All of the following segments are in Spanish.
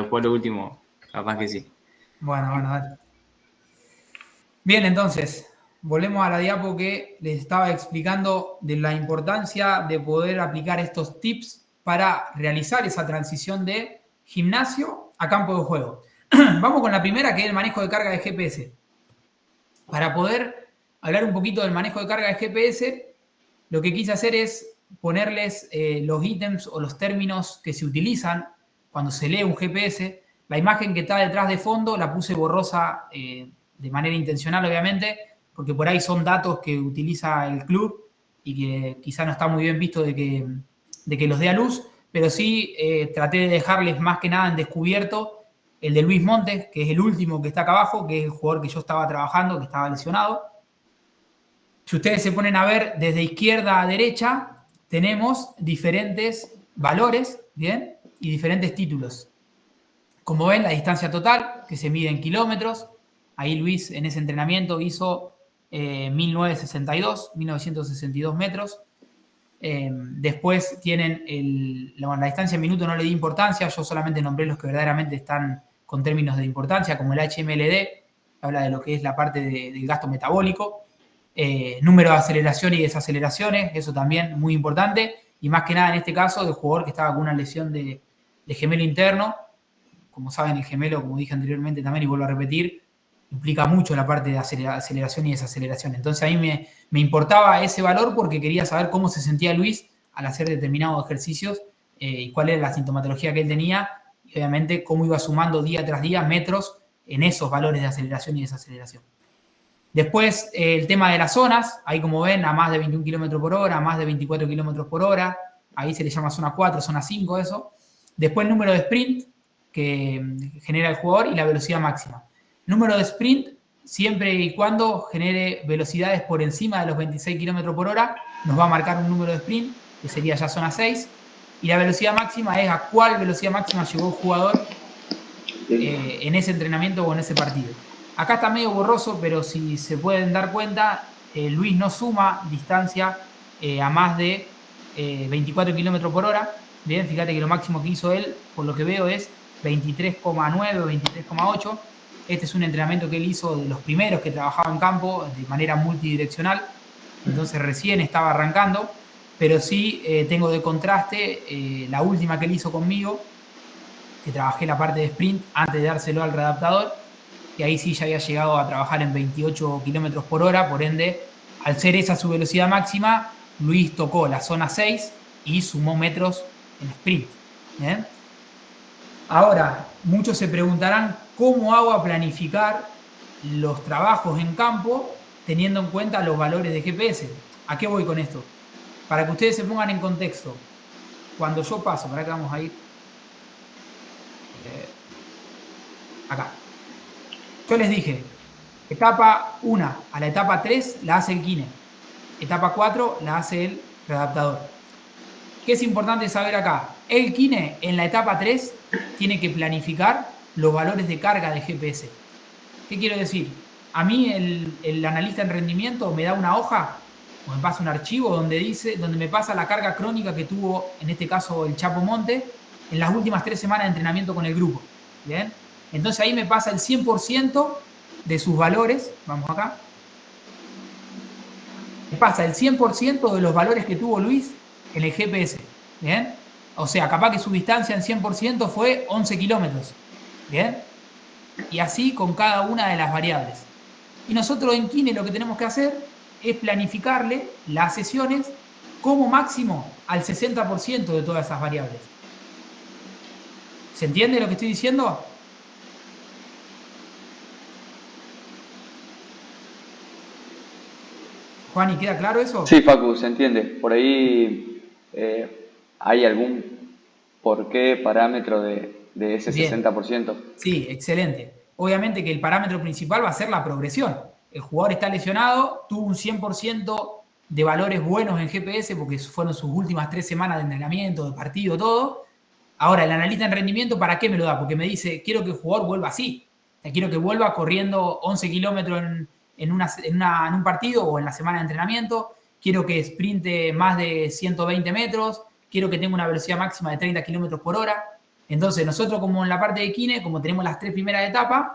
después lo último, capaz que sí. Bueno, dale. Bien, entonces, volvemos a la diapo que les estaba explicando de la importancia de poder aplicar estos tips para realizar esa transición de gimnasio a campo de juego. Vamos con la primera, que es el manejo de carga de GPS. Para poder hablar un poquito del manejo de carga de GPS, lo que quise hacer es ponerles los ítems o los términos que se utilizan cuando se lee un GPS. La imagen que está detrás de fondo la puse borrosa de manera intencional, obviamente, porque por ahí son datos que utiliza el club y que quizá no está muy bien visto de que los dé a luz, pero sí traté de dejarles más que nada en descubierto el de Luis Montes, que es el último que está acá abajo, que es el jugador que yo estaba trabajando, que estaba lesionado. Si ustedes se ponen a ver desde izquierda a derecha, tenemos diferentes valores, ¿bien? Y diferentes títulos. Como ven, la distancia total, que se mide en kilómetros. Ahí Luis en ese entrenamiento hizo 1962 metros. Después tienen la distancia en minuto, no le di importancia, yo solamente nombré los que verdaderamente están con términos de importancia, como el HMLD, habla de lo que es la parte del gasto metabólico. Número de aceleración y desaceleraciones, eso también muy importante, y más que nada en este caso del jugador que estaba con una lesión de gemelo interno. Como saben, el gemelo, como dije anteriormente también y vuelvo a repetir, implica mucho la parte de aceleración y desaceleración. Entonces a mí me importaba ese valor porque quería saber cómo se sentía Luis al hacer determinados ejercicios y cuál era la sintomatología que él tenía y obviamente cómo iba sumando día tras día metros en esos valores de aceleración y desaceleración. Después, el tema de las zonas, ahí como ven, a más de 21 km por hora, a más de 24 km por hora, ahí se le llama zona 4, zona 5, eso. Después, el número de sprint que genera el jugador y la velocidad máxima. Número de sprint, siempre y cuando genere velocidades por encima de los 26 km por hora, nos va a marcar un número de sprint, que sería ya zona 6. Y la velocidad máxima es a cuál velocidad máxima llegó el jugador en ese entrenamiento o en ese partido. Acá está medio borroso, pero si se pueden dar cuenta, Luis no suma distancia a más de 24 km por hora. Bien, fíjate que lo máximo que hizo él, por lo que veo, es 23,9 o 23,8. Este es un entrenamiento que él hizo de los primeros que trabajaba en campo de manera multidireccional. Entonces recién estaba arrancando, pero sí tengo de contraste la última que él hizo conmigo, que trabajé la parte de sprint antes de dárselo al readaptador, que ahí sí ya había llegado a trabajar en 28 km por hora, por ende, al ser esa su velocidad máxima, Luis tocó la zona 6 y sumó metros en sprint. ¿Bien? Ahora, muchos se preguntarán cómo hago a planificar los trabajos en campo teniendo en cuenta los valores de GPS. ¿A qué voy con esto? Para que ustedes se pongan en contexto. Cuando yo paso, para que vamos a ir acá. Yo les dije, etapa 1 a la etapa 3 la hace el kine. Etapa 4 la hace el readaptador. ¿Qué es importante saber acá? El kine en la etapa 3 tiene que planificar los valores de carga de GPS. ¿Qué quiero decir? A mí el analista en rendimiento me da una hoja o me pasa un archivo donde me pasa la carga crónica que tuvo, en este caso el Chapo Monte, en las últimas 3 semanas de entrenamiento con el grupo. ¿Bien? Entonces ahí me pasa el 100% de sus valores. Vamos acá. Me pasa el 100% de los valores que tuvo Luis en el GPS. ¿Bien? O sea, capaz que su distancia en 100% fue 11 kilómetros. ¿Bien? Y así con cada una de las variables. Y nosotros en Kine lo que tenemos que hacer es planificarle las sesiones como máximo al 60% de todas esas variables. ¿Se entiende lo que estoy diciendo? Juan, ¿y queda claro eso? Sí, Facu, se entiende. Por ahí hay algún porqué, parámetro de ese Bien. 60%. Sí, excelente. Obviamente que el parámetro principal va a ser la progresión. El jugador está lesionado, tuvo un 100% de valores buenos en GPS porque fueron sus últimas 3 semanas de entrenamiento, de partido, todo. Ahora, el analista en rendimiento, ¿para qué me lo da? Porque me dice, quiero que el jugador vuelva así. Quiero que vuelva corriendo 11 kilómetros en un partido o en la semana de entrenamiento. Quiero que sprinte más de 120 metros. Quiero que tenga una velocidad máxima de 30 kilómetros por hora. Entonces, nosotros como en la parte de kine, como tenemos las 3 primeras etapas,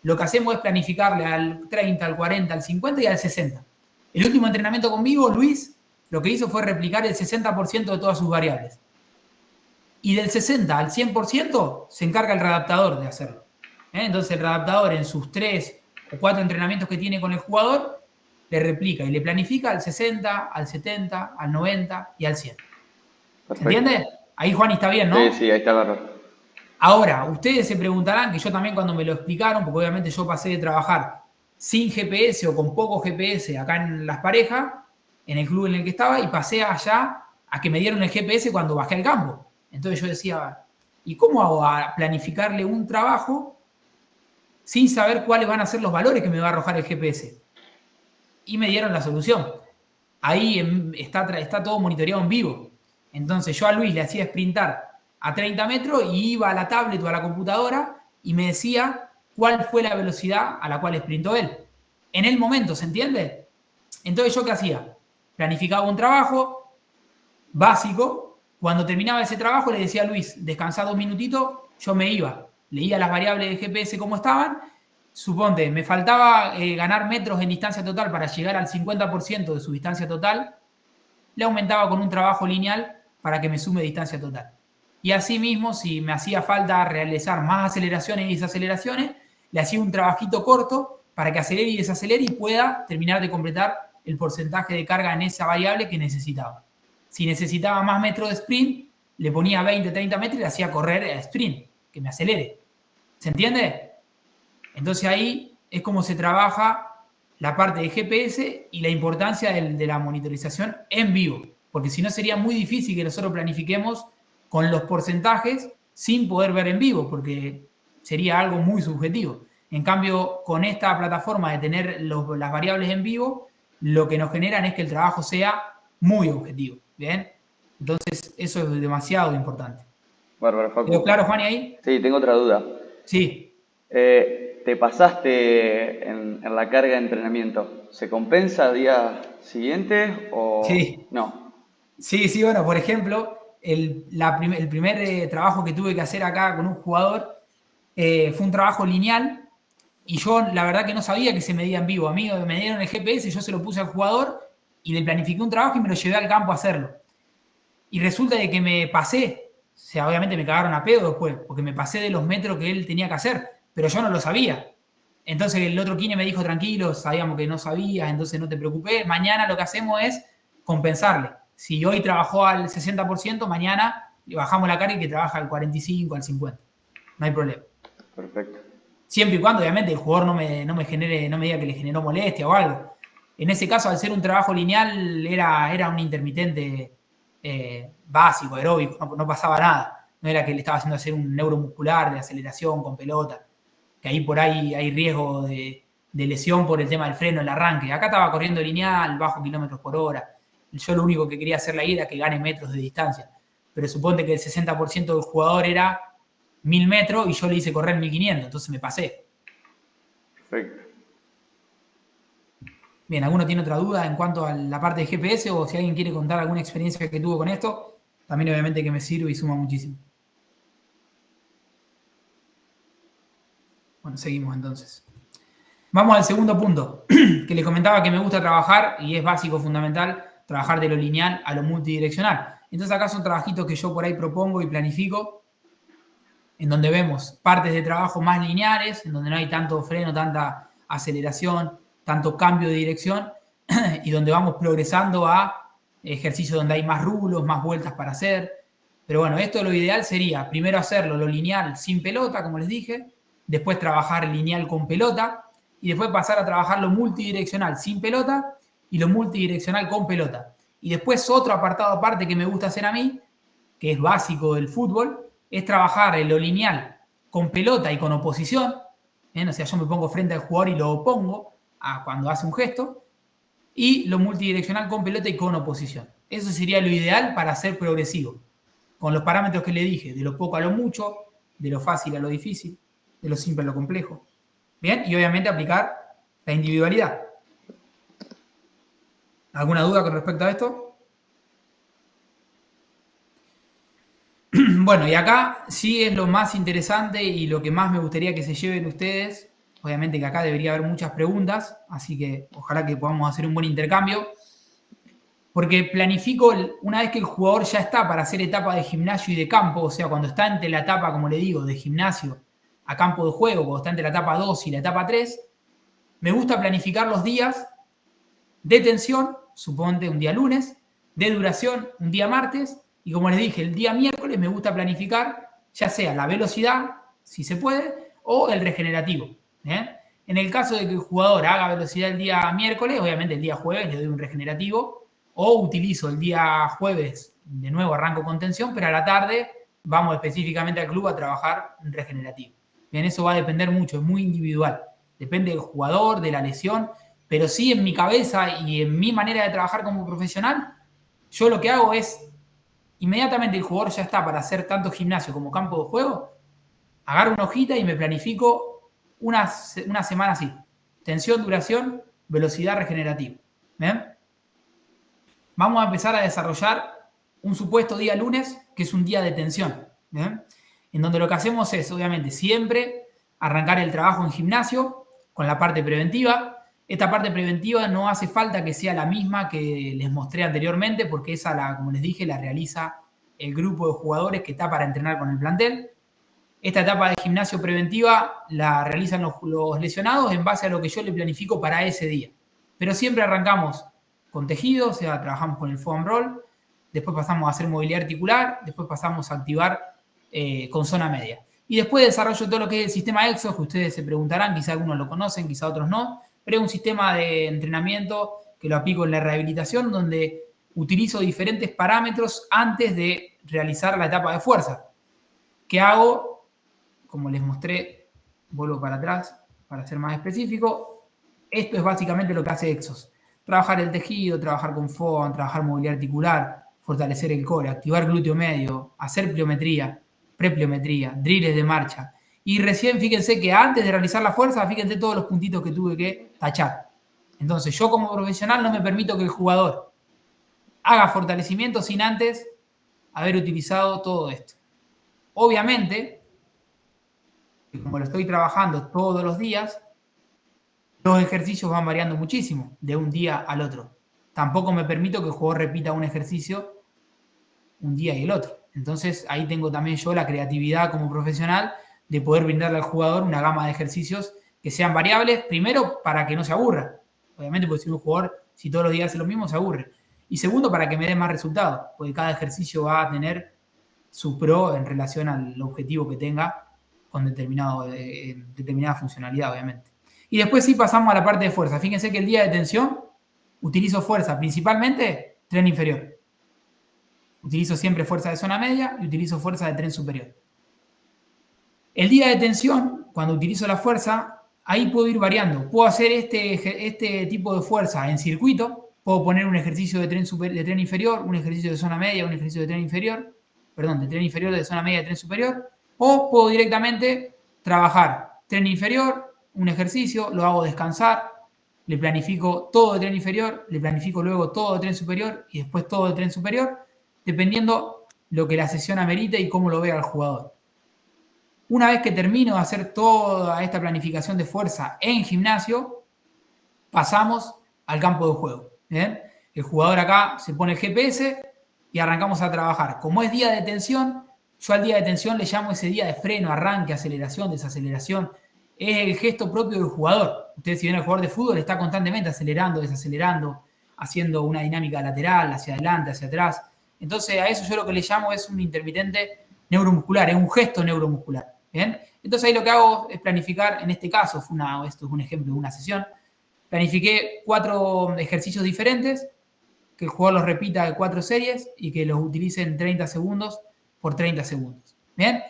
lo que hacemos es planificarle al 30, al 40, al 50 y al 60. El último entrenamiento conmigo, Luis, lo que hizo fue replicar el 60% de todas sus variables. Y del 60 al 100% se encarga el readaptador de hacerlo. Entonces, el readaptador en sus 3 o 4 entrenamientos que tiene con el jugador, le replica y le planifica al 60, al 70, al 90 y al 100. Perfecto. ¿Se entiende? Ahí Juan está bien, ¿no? Sí, sí, ahí está bárbaro. Ahora, ustedes se preguntarán, que yo también cuando me lo explicaron, porque obviamente yo pasé de trabajar sin GPS o con poco GPS acá en Las Parejas, en el club en el que estaba, y pasé allá a que me dieron el GPS cuando bajé al campo. Entonces yo decía, ¿y cómo hago a planificarle un trabajo sin saber cuáles van a ser los valores que me va a arrojar el GPS? Y me dieron la solución. Ahí está todo monitoreado en vivo. Entonces yo a Luis le hacía sprintar a 30 metros y iba a la tablet o a la computadora y me decía cuál fue la velocidad a la cual sprintó él. En el momento, ¿se entiende? Entonces, ¿yo qué hacía? Planificaba un trabajo básico. Cuando terminaba ese trabajo, le decía a Luis, descansá 2 minutitos, yo me iba. Leía las variables del GPS como estaban. Suponte, me faltaba ganar metros en distancia total para llegar al 50% de su distancia total. Le aumentaba con un trabajo lineal para que me sume distancia total. Y asimismo, si me hacía falta realizar más aceleraciones y desaceleraciones, le hacía un trabajito corto para que acelere y desacelere y pueda terminar de completar el porcentaje de carga en esa variable que necesitaba. Si necesitaba más metros de sprint, le ponía 20, 30 metros y le hacía correr a sprint, que me acelere. ¿Se entiende? Entonces ahí es como se trabaja la parte de GPS y la importancia de la monitorización en vivo, porque si no sería muy difícil que nosotros planifiquemos con los porcentajes sin poder ver en vivo, porque sería algo muy subjetivo. En cambio, con esta plataforma de tener las variables en vivo, lo que nos generan es que el trabajo sea muy objetivo, ¿bien? Entonces, eso es demasiado importante. Bárbaro, Facu. ¿Quedó claro, Juan, ahí? Sí, tengo otra duda. Sí. ¿Te pasaste en la carga de entrenamiento? ¿Se compensa al día siguiente o Sí. no? Sí, bueno, por ejemplo, el primer trabajo que tuve que hacer acá con un jugador fue un trabajo lineal y yo la verdad que no sabía que se medía en vivo. A mí me dieron el GPS, yo se lo puse al jugador y le planifiqué un trabajo y me lo llevé al campo a hacerlo. Y resulta de que me pasé, o sea, obviamente me cagaron a pedo después, porque me pasé de los metros que él tenía que hacer, pero yo no lo sabía. Entonces el otro kine me dijo, tranquilo, sabíamos que no sabías, entonces no te preocupes, mañana lo que hacemos es compensarle. Si hoy trabajó al 60%, mañana le bajamos la carga y que trabaja al 45, al 50. No hay problema. Perfecto. Siempre y cuando, obviamente, el jugador no me diga que le generó molestia o algo. En ese caso, al ser un trabajo lineal, era un intermitente básico, aeróbico, no pasaba nada. No era que le estaba haciendo hacer un neuromuscular de aceleración con pelota, que ahí por ahí hay riesgo de lesión por el tema del freno, el arranque. Acá estaba corriendo lineal, bajo kilómetros por hora. Yo lo único que quería hacerle ahí era que gane metros de distancia. Pero suponte que el 60% del jugador era 1000 metros y yo le hice correr 1500, entonces me pasé. Perfecto. Bien, ¿alguno tiene otra duda en cuanto a la parte de GPS o si alguien quiere contar alguna experiencia que tuvo con esto? También obviamente que me sirve y suma muchísimo. Bueno, seguimos entonces. Vamos al segundo punto, que les comentaba que me gusta trabajar y es básico, fundamental, trabajar de lo lineal a lo multidireccional. Entonces acá son trabajitos que yo por ahí propongo y planifico, en donde vemos partes de trabajo más lineales, en donde no hay tanto freno, tanta aceleración, tanto cambio de dirección, y donde vamos progresando a ejercicios donde hay más rulos, más vueltas para hacer. Pero bueno, esto lo ideal sería primero hacerlo lo lineal sin pelota, como les dije, después trabajar lineal con pelota, y después pasar a trabajar lo multidireccional sin pelota y lo multidireccional con pelota. Y después otro apartado aparte que me gusta hacer a mí, que es básico del fútbol, es trabajar en lo lineal con pelota y con oposición. O sea, yo me pongo frente al jugador y lo opongo cuando hace un gesto. Y lo multidireccional con pelota y con oposición. Eso sería lo ideal para ser progresivo. Con los parámetros que le dije, de lo poco a lo mucho, de lo fácil a lo difícil, de lo simple a lo complejo. Bien, y obviamente aplicar la individualidad. ¿Alguna duda con respecto a esto? Bueno. Bueno, y acá sí es lo más interesante y lo que más me gustaría que se lleven ustedes. Obviamente que acá debería haber muchas preguntas, así que ojalá que podamos hacer un buen intercambio. Porque planifico, una vez que el jugador ya está para hacer etapa de gimnasio y de campo, o sea, cuando está entre la etapa, como le digo, de gimnasio a campo de juego, cuando está entre la etapa 2 y la etapa 3, me gusta planificar los días de tensión, suponte un día lunes, de duración un día martes, y como les dije, el día miércoles me gusta planificar ya sea la velocidad, si se puede, o el regenerativo. En el caso de que el jugador haga velocidad el día miércoles, obviamente el día jueves le doy un regenerativo, o utilizo el día jueves, de nuevo arranco con tensión, pero a la tarde vamos específicamente al club a trabajar un regenerativo. Bien, eso va a depender mucho, es muy individual. Depende del jugador, de la lesión, pero sí en mi cabeza y en mi manera de trabajar como profesional, yo lo que hago es, inmediatamente el jugador ya está para hacer tanto gimnasio como campo de juego, agarro una hojita y me planifico una semana así. Tensión, duración, velocidad, regenerativa. ¿Ven? Vamos a empezar a desarrollar un supuesto día lunes, que es un día de tensión. ¿Ven? En donde lo que hacemos es, obviamente, siempre arrancar el trabajo en gimnasio con la parte preventiva. Esta parte preventiva no hace falta que sea la misma que les mostré anteriormente, porque esa, como les dije, la realiza el grupo de jugadores que está para entrenar con el plantel. Esta etapa de gimnasio preventiva la realizan los lesionados en base a lo que yo le planifico para ese día. Pero siempre arrancamos con tejido, o sea, trabajamos con el foam roll, después pasamos a hacer movilidad articular, después pasamos a activar con zona media. Y después desarrollo todo lo que es el sistema EXO, que ustedes se preguntarán, quizá algunos lo conocen, quizá otros no, pero es un sistema de entrenamiento que lo aplico en la rehabilitación, donde utilizo diferentes parámetros antes de realizar la etapa de fuerza. ¿Qué hago? Como les mostré, vuelvo para atrás para ser más específico. Esto es básicamente lo que hace Exos. Trabajar el tejido, trabajar con foam, trabajar movilidad articular, fortalecer el core, activar glúteo medio, hacer pliometría, prepliometría, drills de marcha. Y recién fíjense que antes de realizar la fuerza, fíjense todos los puntitos que tuve que tachar. Entonces yo como profesional no me permito que el jugador haga fortalecimiento sin antes haber utilizado todo esto. Obviamente, como lo estoy trabajando todos los días, los ejercicios van variando muchísimo de un día al otro. Tampoco me permito que el jugador repita un ejercicio un día y el otro. Entonces ahí tengo también yo la creatividad como profesional de poder brindarle al jugador una gama de ejercicios que sean variables, primero para que no se aburra. Obviamente, porque si un jugador, si todos los días hace lo mismo, se aburre. Y segundo, para que me dé más resultados, porque cada ejercicio va a tener su pro en relación al objetivo que tenga con determinada funcionalidad, obviamente. Y después sí pasamos a la parte de fuerza. Fíjense que el día de tensión utilizo fuerza, principalmente tren inferior. Utilizo siempre fuerza de zona media y utilizo fuerza de tren superior. El día de tensión, cuando utilizo la fuerza, ahí puedo ir variando. Puedo hacer este tipo de fuerza en circuito. Puedo poner un ejercicio de tren inferior, un ejercicio de zona media, un ejercicio de tren inferior. Perdón, de tren inferior, de zona media, de tren superior. O puedo directamente trabajar tren inferior, un ejercicio, lo hago descansar, le planifico todo de tren inferior, le planifico luego todo de tren superior y después todo de tren superior, dependiendo lo que la sesión amerite y cómo lo vea el jugador. Una vez que termino de hacer toda esta planificación de fuerza en gimnasio, pasamos al campo de juego. ¿Bien? El jugador acá se pone el GPS y arrancamos a trabajar. Como es día de tensión, yo al día de tensión le llamo ese día de freno, arranque, aceleración, desaceleración. Es el gesto propio del jugador. Ustedes si ven al jugador de fútbol está constantemente acelerando, desacelerando, haciendo una dinámica lateral, hacia adelante, hacia atrás. Entonces a eso yo lo que le llamo es un intermitente neuromuscular, es un gesto neuromuscular. ¿Bien? Entonces ahí lo que hago es planificar, en este caso, esto es un ejemplo de una sesión, planifiqué 4 ejercicios diferentes, que el jugador los repita de 4 series y que los utilice en 30 segundos por 30 segundos. ¿Bien?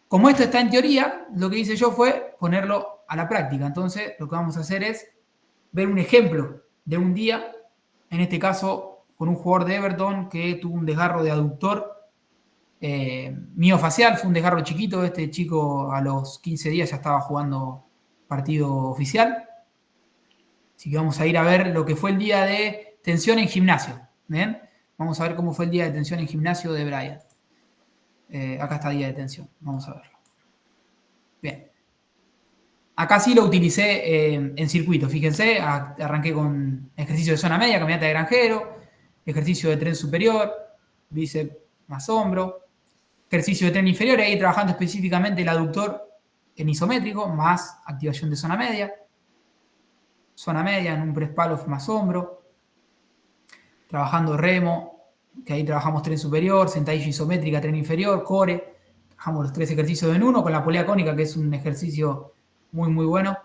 Como esto está en teoría, lo que hice yo fue ponerlo a la práctica. Entonces lo que vamos a hacer es ver un ejemplo de un día, en este caso con un jugador de Everton que tuvo un desgarro de aductor miofacial, fue un desgarro chiquito. Este chico a los 15 días ya estaba jugando partido oficial. Así que vamos a ir a ver lo que fue el día de tensión en gimnasio. ¿Bien? Vamos a ver cómo fue el día de tensión en gimnasio de Brian. Acá está día de tensión. Vamos a verlo. Bien. Acá sí lo utilicé en circuito. Fíjense, arranqué con ejercicio de zona media, caminata de granjero, ejercicio de tren superior, bíceps más hombro, ejercicio de tren inferior, ahí trabajando específicamente el aductor en isométrico, más activación de zona media en un press pull-off más hombro, trabajando remo, que ahí trabajamos tren superior, sentadilla isométrica, tren inferior, core, trabajamos los 3 ejercicios en uno, con la polea cónica, que es un ejercicio muy, muy bueno.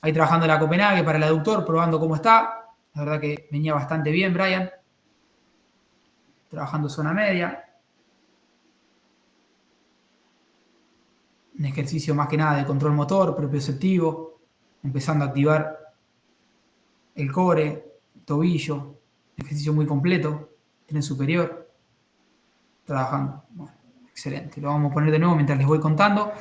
Ahí trabajando la Copenhague para el aductor, probando cómo está. La verdad que venía bastante bien, Brian. Trabajando zona media. Un ejercicio más que nada de control motor, propioceptivo. Empezando a activar el core, tobillo. Ejercicio muy completo. Tren superior. Trabajando. Bueno, excelente. Lo vamos a poner de nuevo mientras les voy contando.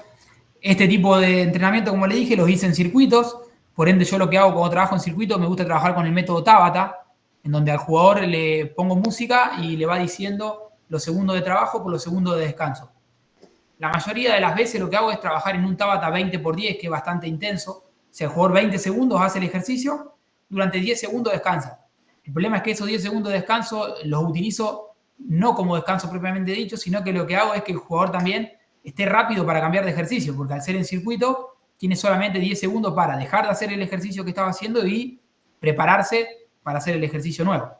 Este tipo de entrenamiento, como les dije, los hice en circuitos. Por ende, yo lo que hago cuando trabajo en circuito, me gusta trabajar con el método Tabata, en donde al jugador le pongo música y le va diciendo los segundos de trabajo por los segundos de descanso. La mayoría de las veces lo que hago es trabajar en un Tabata 20x10, que es bastante intenso. O sea, el jugador 20 segundos hace el ejercicio, durante 10 segundos descansa. El problema es que esos 10 segundos de descanso los utilizo no como descanso propiamente dicho, sino que lo que hago es que el jugador también esté rápido para cambiar de ejercicio, porque al ser en circuito tiene solamente 10 segundos para dejar de hacer el ejercicio que estaba haciendo y prepararse para hacer el ejercicio nuevo.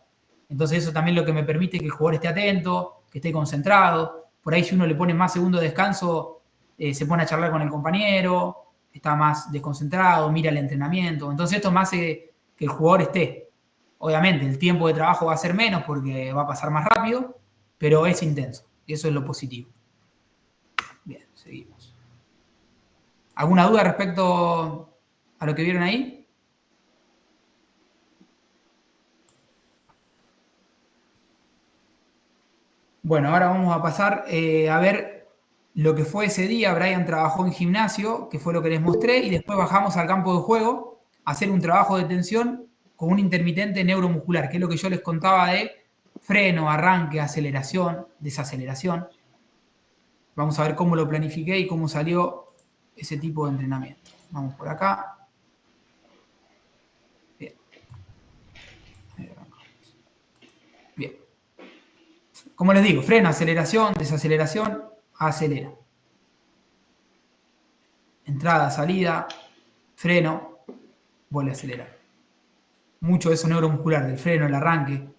Entonces eso también lo que me permite que el jugador esté atento, que esté concentrado. Por ahí si uno le pone más segundos de descanso, se pone a charlar con el compañero, está más desconcentrado, mira el entrenamiento. Entonces esto me hace que el jugador esté. Obviamente el tiempo de trabajo va a ser menos porque va a pasar más rápido, pero es intenso. Y eso es lo positivo. Bien, seguimos. ¿Alguna duda respecto a lo que vieron ahí? Bueno, ahora vamos a pasar a ver lo que fue ese día. Brian trabajó en gimnasio, que fue lo que les mostré, y después bajamos al campo de juego a hacer un trabajo de tensión con un intermitente neuromuscular, que es lo que yo les contaba de freno, arranque, aceleración, desaceleración. Vamos a ver cómo lo planifiqué y cómo salió ese tipo de entrenamiento. Vamos por acá. Bien. Bien. Como les digo, freno, aceleración, desaceleración, acelera. Entrada, salida, freno, vuelve a acelerar. Mucho de eso neuromuscular, del freno, el arranque.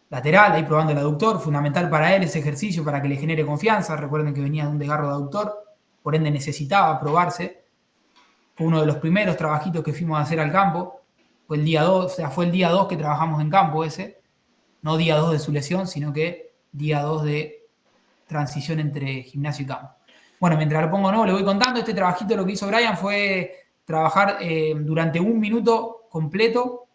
Lateral, ahí probando el aductor, fundamental para él ese ejercicio para que le genere confianza. Recuerden que venía de un desgarro de aductor, por ende necesitaba probarse. Fue uno de los primeros trabajitos que fuimos a hacer al campo. Fue el día 2, o sea, fue el día 2 que trabajamos en campo ese. No día 2 de su lesión, sino que día 2 de transición entre gimnasio y campo. Bueno, mientras lo pongo nuevo, le voy contando. Este trabajito lo que hizo Brian fue trabajar durante 1 minuto completo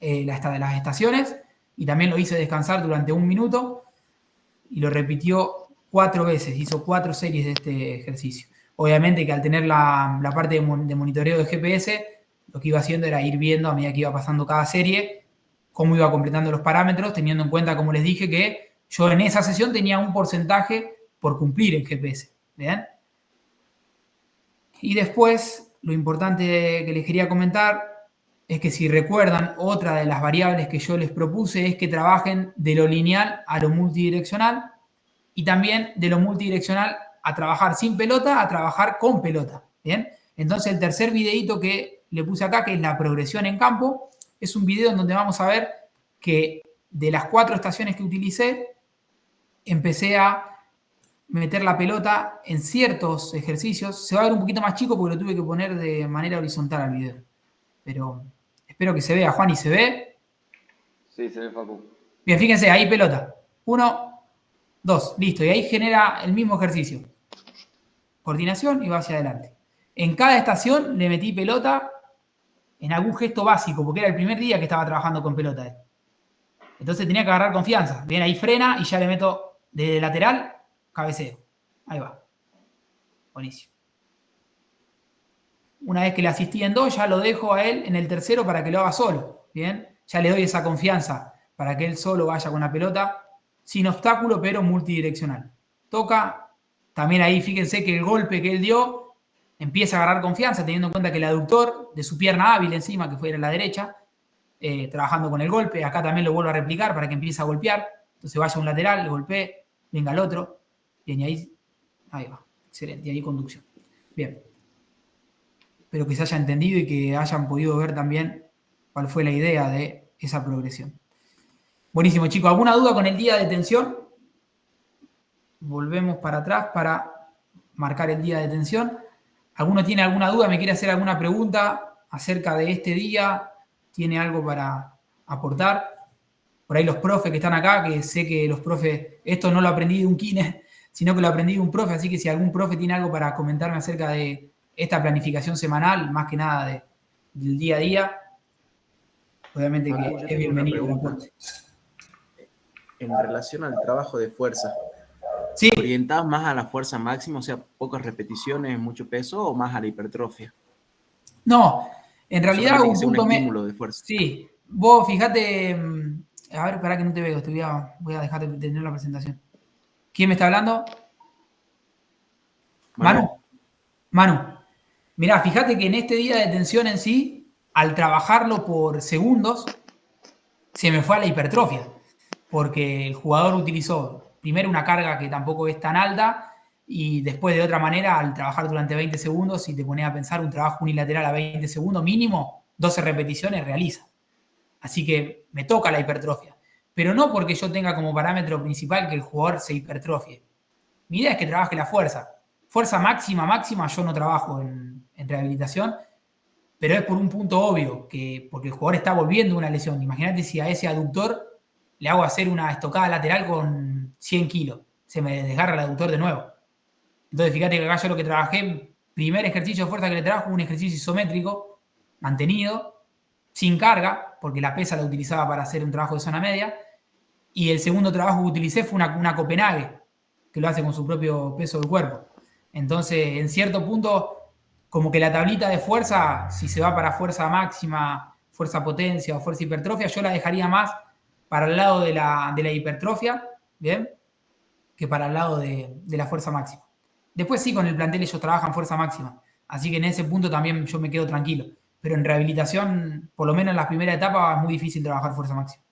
las estaciones, y también lo hice descansar durante 1 minuto y lo repitió 4 veces, hizo 4 series de este ejercicio. Obviamente que al tener la parte de monitoreo de GPS, lo que iba haciendo era ir viendo a medida que iba pasando cada serie, cómo iba completando los parámetros, teniendo en cuenta, como les dije, que yo en esa sesión tenía un porcentaje por cumplir en GPS. ¿Bien? Y después, lo importante que les quería comentar es que si recuerdan, otra de las variables que yo les propuse es que trabajen de lo lineal a lo multidireccional, y también de lo multidireccional a trabajar sin pelota a trabajar con pelota. ¿Bien? Entonces el tercer videito que le puse acá, que es la progresión en campo, es un video en donde vamos a ver que de las 4 estaciones que utilicé, empecé a meter la pelota en ciertos ejercicios. Se va a ver un poquito más chico porque lo tuve que poner de manera horizontal al video. Pero espero que se vea. Juan, ¿y se ve? Sí, se ve, Facu. Bien, fíjense, ahí pelota. 1, 2, listo. Y ahí genera el mismo ejercicio. Coordinación y va hacia adelante. En cada estación le metí pelota en algún gesto básico, porque era el primer día que estaba trabajando con pelota. Entonces tenía que agarrar confianza. Bien, ahí frena y ya le meto de lateral, cabeceo. Ahí va. Buenísimo. Una vez que le asistí en 2, ya lo dejo a él en el tercero para que lo haga solo. Bien, ya le doy esa confianza para que él solo vaya con la pelota sin obstáculo, pero multidireccional. toca. También ahí fíjense que el golpe que él dio empieza a agarrar confianza, teniendo en cuenta que el aductor de su pierna hábil encima, que fue en la derecha, trabajando con el golpe. Acá también lo vuelvo a replicar para que empiece a golpear. Entonces vaya a un lateral, le golpee, venga al otro. Bien, y ahí va. Excelente, y ahí conducción. Bien. Espero que se haya entendido y que hayan podido ver también cuál fue la idea de esa progresión. Buenísimo, chicos. ¿Alguna duda con el día de tensión? Volvemos para atrás para marcar el día de tensión. ¿Alguno tiene alguna duda? ¿Me quiere hacer alguna pregunta acerca de este día? ¿Tiene algo para aportar? Por ahí los profes que están acá, que sé que los profes, esto no lo aprendí de un kine, sino que lo aprendí de un profe, así que si algún profe tiene algo para comentarme acerca de esta planificación semanal, más que nada del día a día, obviamente que es bienvenido el aporte. En relación al trabajo de fuerza, Sí. ¿orientás más a la fuerza máxima, o sea, pocas repeticiones, mucho peso, o más a la hipertrofia? No, en realidad Solamente un que sea un punto estímulo de fuerza. Sí, vos fíjate, a ver, para que no te veo, voy a dejar de tener la presentación. ¿Quién me está hablando? Manu. Mirá, fíjate que en este día de tensión en sí, al trabajarlo por segundos, se me fue a la hipertrofia, porque el jugador utilizó primero una carga que tampoco es tan alta y después de otra manera, al trabajar durante 20 segundos, si te pones a pensar un trabajo unilateral a 20 segundos mínimo, 12 repeticiones realiza. Así que me toca la hipertrofia. Pero no porque yo tenga como parámetro principal que el jugador se hipertrofie. Mi idea es que trabaje la fuerza. Fuerza máxima, yo no trabajo en rehabilitación, pero es por un punto obvio, porque el jugador está volviendo una lesión. Imagínate si a ese aductor le hago hacer una estocada lateral con 100 kilos. Se me desgarra el aductor de nuevo. Entonces, fíjate que acá yo lo que trabajé, primer ejercicio de fuerza que le trabajo, un ejercicio isométrico, mantenido, sin carga, porque la pesa la utilizaba para hacer un trabajo de zona media. Y el segundo trabajo que utilicé fue una Copenhague, que lo hace con su propio peso del cuerpo. Entonces, en cierto punto, como que la tablita de fuerza, si se va para fuerza máxima, fuerza potencia o fuerza hipertrofia, yo la dejaría más para el lado de la hipertrofia, ¿bien? Que para el lado de la fuerza máxima. Después sí, con el plantel ellos trabajan fuerza máxima. Así que en ese punto también yo me quedo tranquilo. Pero en rehabilitación, por lo menos en las primeras etapas, es muy difícil trabajar fuerza máxima.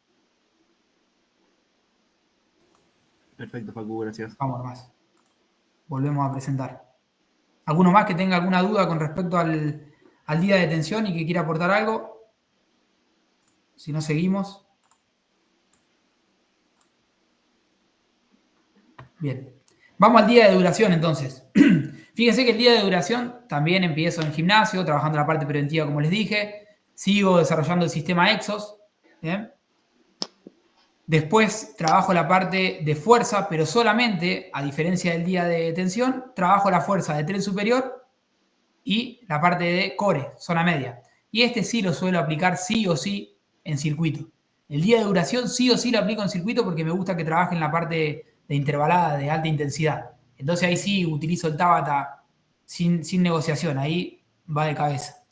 Perfecto, Facu, gracias. Vamos más. Volvemos a presentar. ¿Alguno más que tenga alguna duda con respecto al día de tensión y que quiera aportar algo? Si no, seguimos. Bien. Vamos al día de duración entonces. Fíjense que el día de duración también empiezo en gimnasio, trabajando la parte preventiva como les dije. Sigo desarrollando el sistema Exos. ¿Bien? Después trabajo la parte de fuerza, pero solamente, a diferencia del día de tensión, trabajo la fuerza de tren superior y la parte de core, zona media. Y este sí lo suelo aplicar sí o sí en circuito. El día de duración sí o sí lo aplico en circuito porque me gusta que trabaje en la parte de intervalada de alta intensidad. Entonces ahí sí utilizo el Tabata sin negociación, ahí va de cabeza.